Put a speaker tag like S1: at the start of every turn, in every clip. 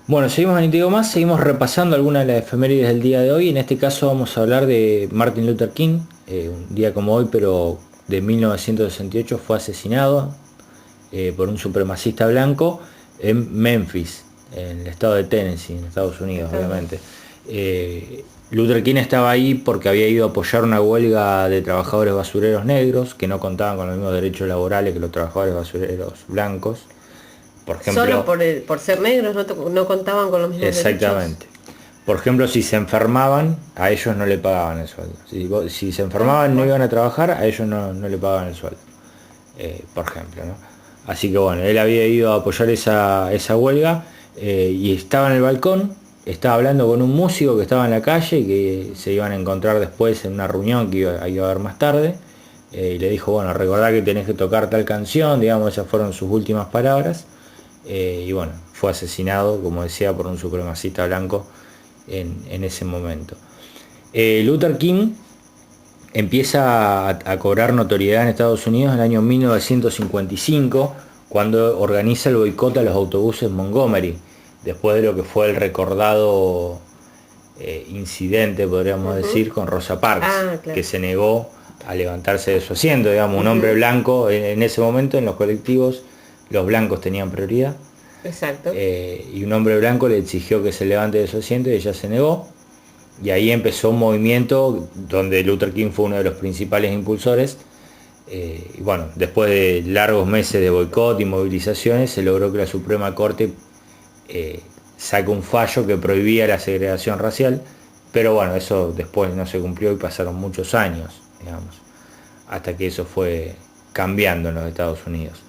S1: Bueno, seguimos en Intego Más, seguimos repasando algunas de las efemérides del día de hoy. En este caso vamos a hablar de Martin Luther King, un día como hoy, pero de 1968 fue asesinado por un supremacista blanco en Memphis, en el estado de Tennessee, en Estados Unidos,
S2: Ajá.
S1: obviamente. Luther King estaba ahí porque había ido a apoyar una huelga de trabajadores basureros negros que no contaban con los mismos derechos laborales que los trabajadores basureros blancos. Por
S2: Solo
S1: ejemplo,
S2: por ser negros no contaban con los mismos derechos.
S1: exactamente. Por ejemplo, si se enfermaban, a ellos no le pagaban el sueldo. Si se enfermaban, no
S2: Ajá.
S1: iban a trabajar, a ellos no le pagaban el sueldo. Por ejemplo, ¿no? Así que bueno, él había ido a apoyar esa huelga y estaba en el balcón, estaba hablando con un músico que estaba en la calle y que se iban a encontrar después en una reunión que iba a haber más tarde. Y le dijo, bueno, recordá que tenés que tocar tal canción, digamos, esas fueron sus últimas palabras. Y bueno, fue asesinado, como decía, por un supremacista blanco en ese momento. Luther King empieza a cobrar notoriedad en Estados Unidos en el año 1955, cuando organiza el boicot a los autobuses Montgomery, después de lo que fue el recordado incidente, podríamos
S2: Ujú.
S1: decir, con Rosa Parks,
S2: Ah,
S1: que
S2: claro.
S1: se negó a levantarse de su asiento, digamos, un hombre
S2: Ujú.
S1: blanco en ese momento en los colectivos, los blancos tenían prioridad,
S2: Exacto.
S1: y un hombre blanco le exigió que se levante de su asiento y ella se negó. Y ahí empezó un movimiento donde Luther King fue uno de los principales impulsores. Y bueno, después de largos meses de boicot y movilizaciones, se logró que la Suprema Corte eh, saque un fallo que prohibía la segregación racial. Pero bueno, eso después no se cumplió y pasaron muchos años, digamos, hasta que eso fue cambiando en los Estados Unidos.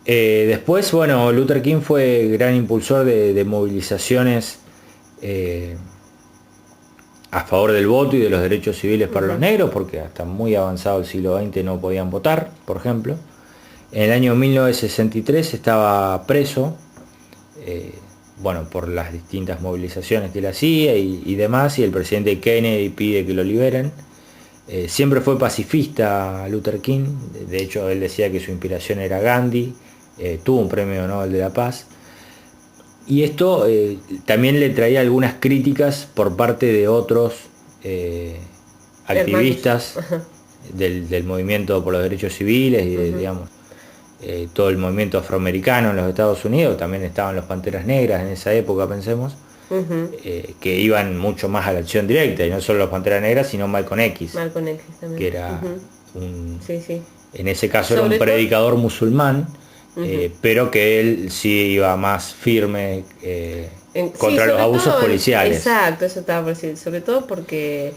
S1: Después, bueno, Luther King fue gran impulsor de movilizaciones eh, a favor del voto y de los derechos civiles para los
S2: Ujú.
S1: negros, porque hasta muy avanzado el siglo XX no podían votar, por ejemplo. En el año 1963 estaba preso, eh, bueno, por las distintas movilizaciones que él hacía y demás, y el presidente Kennedy pide que lo liberen. Siempre fue pacifista Luther King, de hecho él decía que su inspiración era Gandhi, tuvo un premio Nobel de la Paz, y esto también le traía algunas críticas por parte de otros eh,
S2: Hermanos.
S1: activistas
S2: Ajá.
S1: del movimiento por los derechos civiles y
S2: Ujú.
S1: digamos, todo el movimiento afroamericano en los Estados Unidos. También estaban los Panteras Negras en esa época, pensemos,
S2: Ujú.
S1: que iban mucho más a la acción directa, y no solo los Panteras Negras, sino Malcolm X,
S2: Malcolm X
S1: que
S2: también.
S1: era
S2: Ujú.
S1: un,
S2: Sí, sí.
S1: en ese caso era un
S2: Sobre todo.
S1: predicador musulmán,
S2: Ujú.
S1: pero que él sí iba más firme
S2: Sí,
S1: contra los
S2: sobre
S1: abusos
S2: todo,
S1: policiales.
S2: exacto, eso estaba por decir, sobre todo porque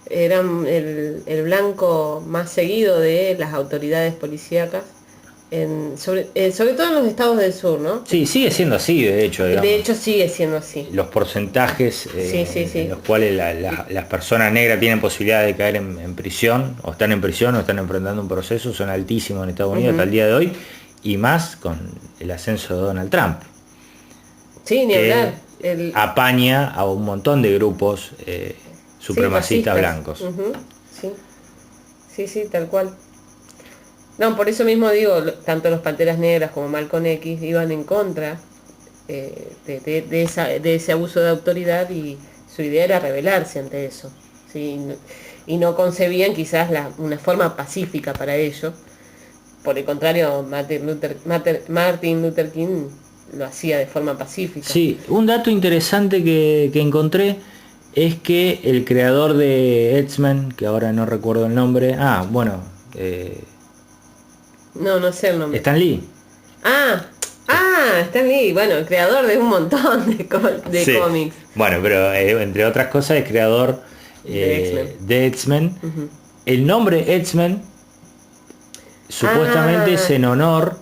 S2: eran el blanco más seguido de las autoridades policíacas, sobre todo en los estados del sur, ¿no?
S1: Sí, sigue siendo así, de hecho,
S2: De
S1: digamos.
S2: hecho sigue siendo así.
S1: Los porcentajes
S2: Sí, sí,
S1: en
S2: sí.
S1: los cuales las personas negras tienen posibilidad de caer en prisión, o están en prisión, o están enfrentando un proceso, son altísimos en Estados Unidos hasta el
S2: Ujú.
S1: día de hoy, y más con el ascenso de Donald Trump,
S2: Sí, ni
S1: que
S2: hablar.
S1: apaña a un montón de grupos
S2: Sí,
S1: supremacistas
S2: fascistas.
S1: blancos.
S2: Ujú. Sí, sí, sí, tal cual. No, por eso mismo digo, tanto los Panteras Negras como Malcolm X iban en contra de ese abuso de autoridad y su idea era rebelarse ante eso. ¿Sí? Y no concebían quizás una forma pacífica para ello. Por el contrario, Martin Luther King lo hacía de forma pacífica.
S1: Sí, un dato interesante que encontré es que el creador de X-Men, que ahora no recuerdo el nombre, bueno,
S2: No, no sé el nombre.
S1: Stan Lee.
S2: Ah, Stan Lee, bueno, el creador de un montón de
S1: Sí,
S2: cómics
S1: bueno, pero entre otras cosas es creador
S2: de X-Men.
S1: de X-Men.
S2: Ujú.
S1: El nombre X-Men supuestamente es
S2: Ah,
S1: en honor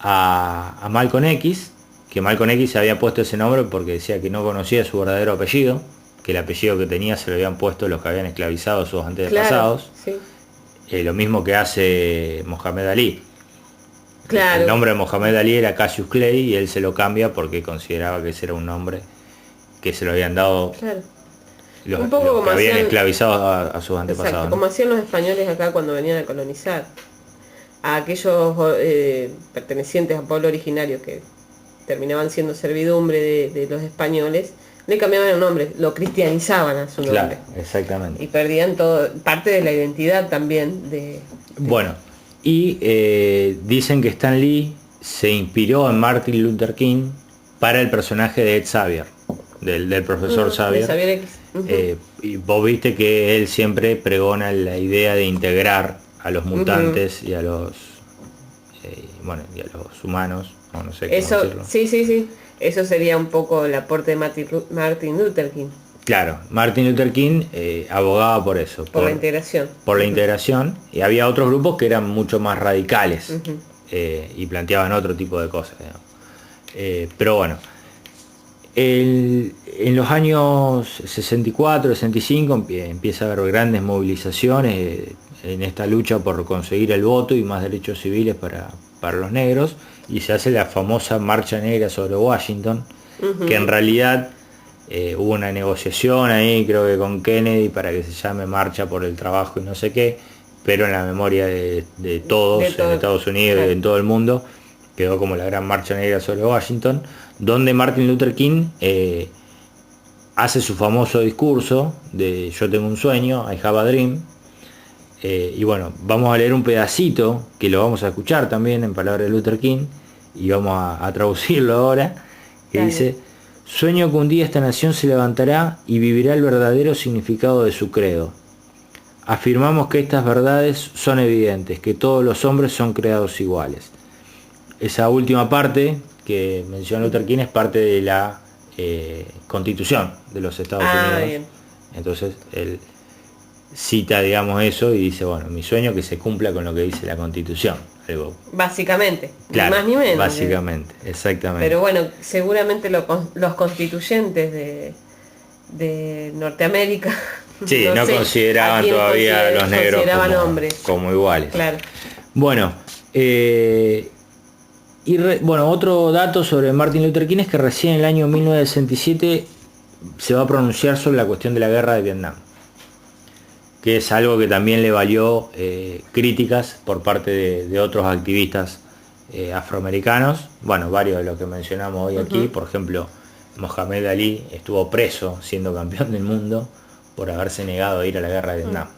S1: a Malcolm X, que Malcolm X se había puesto ese nombre porque decía que no conocía su verdadero apellido, que el apellido que tenía se lo habían puesto los que habían esclavizado a sus
S2: claro,
S1: antepasados.
S2: sí,
S1: Lo mismo que hace Mohamed Ali. El
S2: claro,
S1: nombre de Mohamed Ali era Cassius Clay y él se lo cambia porque consideraba que ese era un nombre que se lo habían dado
S2: claro. Un poco
S1: los que
S2: como
S1: habían
S2: hacían,
S1: esclavizado a sus
S2: exacto,
S1: antepasados, ¿no?
S2: como hacían los españoles acá cuando venían a colonizar, a aquellos pertenecientes a pueblo originario que terminaban siendo servidumbre de los españoles, le cambiaban el nombre, lo cristianizaban a su nombre.
S1: Claro, exactamente.
S2: Y perdían todo, parte de la identidad también
S1: Bueno, y dicen que Stan Lee se inspiró en Martin Luther King para el personaje de Ed Xavier, del profesor Xavier.
S2: de Xavier X.
S1: Y vos viste que él siempre pregona la idea de integrar a los mutantes y a los y a los humanos, no sé cómo
S2: Eso,
S1: decirlo.
S2: sí. Eso sería un poco el aporte de Martin Luther King.
S1: Claro, Martin Luther King abogaba por eso.
S2: Por la integración.
S1: Por la integración. Y había otros grupos que eran mucho más radicales y planteaban otro tipo de cosas. Pero bueno, en los años 64, 65 empieza a haber grandes movilizaciones en esta lucha por conseguir el voto y más derechos civiles para los negros, y se hace la famosa Marcha Negra sobre Washington, que en realidad hubo una negociación ahí, creo que con Kennedy, para que se llame Marcha por el Trabajo y no sé qué, pero en la memoria de todos en Estados Unidos y en todo el mundo quedó como la gran Marcha Negra sobre Washington, donde Martin Luther King hace su famoso discurso de Yo tengo un sueño, I have a dream. Y bueno, vamos a leer un pedacito que lo vamos a escuchar también en palabras de Luther King y vamos a traducirlo ahora, que dice: sueño que un día esta nación se levantará y vivirá el verdadero significado de su credo. Afirmamos que estas verdades son evidentes, que todos los hombres son creados iguales. Esa última parte que menciona Luther King es parte de la Constitución de los Estados Unidos. Bien. Entonces él cita, digamos, eso y dice, bueno, mi sueño es que se cumpla con lo que dice la Constitución. Algo.
S2: Básicamente,
S1: claro,
S2: ni más ni menos.
S1: Básicamente, exactamente.
S2: Pero bueno, seguramente los constituyentes de Norteamérica
S1: sí, no consideraban todavía a los negros
S2: hombres
S1: como iguales.
S2: Claro.
S1: Bueno, otro dato sobre Martin Luther King es que recién en el año 1967 se va a pronunciar sobre la cuestión de la guerra de Vietnam, que es algo que también le valió críticas por parte de otros activistas afroamericanos, bueno, varios de los que mencionamos hoy aquí, por ejemplo, Mohamed Ali estuvo preso siendo campeón del mundo por haberse negado a ir a la guerra de Vietnam.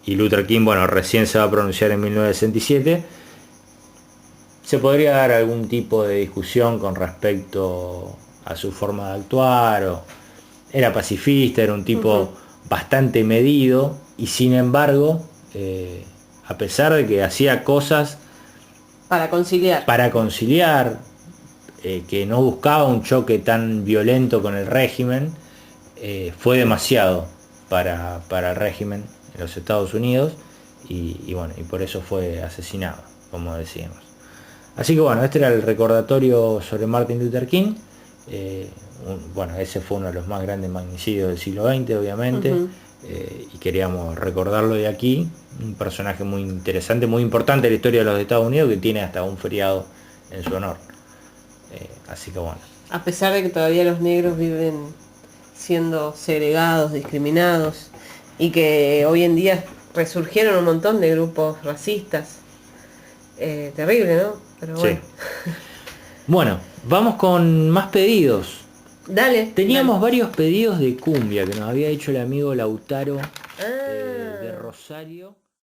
S1: Y Luther King, bueno, recién se va a pronunciar en 1967. Se podría dar algún tipo de discusión con respecto a su forma de actuar, era pacifista, era un tipo bastante medido, y sin embargo, a pesar de que hacía cosas
S2: para conciliar,
S1: que no buscaba un choque tan violento con el régimen, fue demasiado para el régimen en los Estados Unidos, y por eso fue asesinado, como decíamos. Así que bueno, este era el recordatorio sobre Martin Luther King. Ese fue uno de los más grandes magnicidios del siglo XX, obviamente, y queríamos recordarlo de aquí, un personaje muy interesante, muy importante en la historia de los Estados Unidos, que tiene hasta un feriado en su honor. Así que bueno.
S2: A pesar de que todavía los negros viven siendo segregados, discriminados, y que hoy en día resurgieron un montón de grupos racistas. Terrible, ¿no? Pero bueno.
S1: Sí. Bueno, vamos con más pedidos.
S2: Dale.
S1: Teníamos varios pedidos de cumbia que nos había hecho el amigo Lautaro de Rosario.